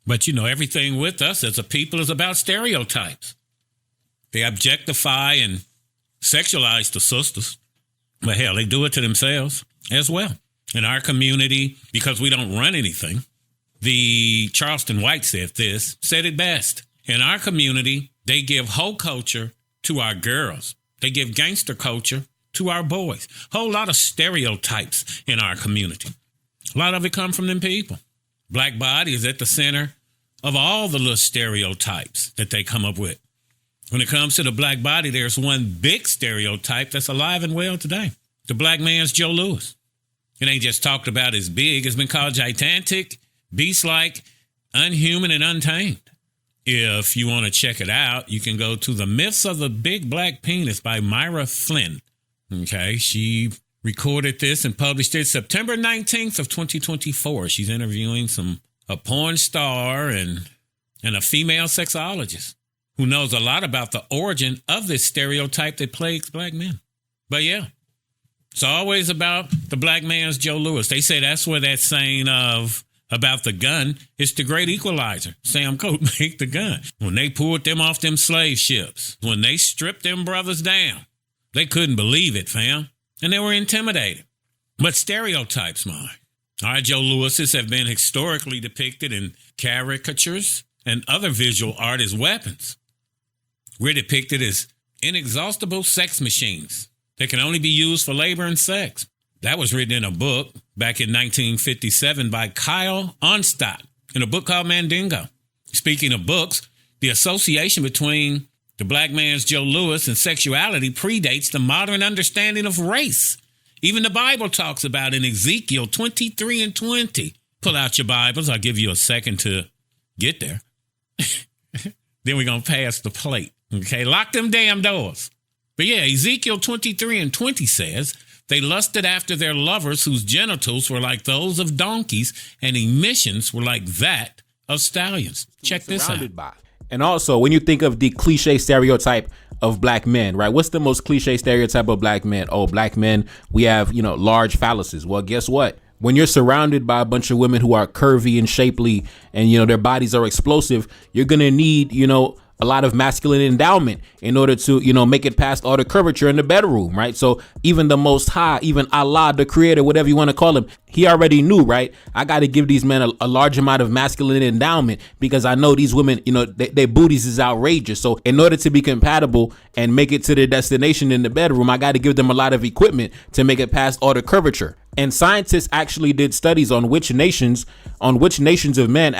But, everything with us as a people is about stereotypes. They objectify and sexualize the sisters. But hell, they do it to themselves as well. In our community, because we don't run anything, the Charleston White said it best. In our community, they give hoe culture to our girls. They give gangster culture to our boys. Whole lot of stereotypes in our community. A lot of it come from them people. Black body is at the center of all the little stereotypes that they come up with. When it comes to the black body, there's one big stereotype that's alive and well today. The black man's Joe Louis. It ain't just talked about as big. It's been called gigantic, beast-like, unhuman, and untamed. If you want to check it out, you can go to The Myths of the Big Black Penis by Myra Flynn. Okay, she recorded this and published it September 19th of 2024. She's interviewing a porn star and a female sexologist who knows a lot about the origin of this stereotype that plagues black men. But yeah, it's always about the black man's Joe Louis. They say that's where that saying about the gun is the great equalizer. Sam Coate made the gun. When they pulled them off them slave ships, when they stripped them brothers down, they couldn't believe it, fam. And they were intimidated. But stereotypes, our Joe Louises have been historically depicted in caricatures and other visual art as weapons. We're depicted as inexhaustible sex machines that can only be used for labor and sex. That was written in a book back in 1957 by Kyle Onstadt in a book called Mandingo. Speaking of books, the association between the black man's Joe Louis and sexuality predates the modern understanding of race. Even the Bible talks about in Ezekiel 23 and 20. Pull out your Bibles. I'll give you a second to get there. Then we're going to pass the plate. Okay, lock them damn doors. But yeah, Ezekiel 23 and 20 says, they lusted after their lovers whose genitals were like those of donkeys and emissions were like that of stallions. Check this out. And also, when you think of the cliche stereotype of black men, right? What's the most cliche stereotype of black men? Oh, black men, we have, large phalluses. Well, guess what? When you're surrounded by a bunch of women who are curvy and shapely and, their bodies are explosive, you're going to need, a lot of masculine endowment in order to, make it past all the curvature in the bedroom, right? So even the Most High, even Allah, the creator, whatever you want to call him, he already knew, right? I got to give these men a large amount of masculine endowment because I know these women, their booties is outrageous. So in order to be compatible and make it to their destination in the bedroom, I got to give them a lot of equipment to make it past all the curvature. And scientists actually did studies on which nations of men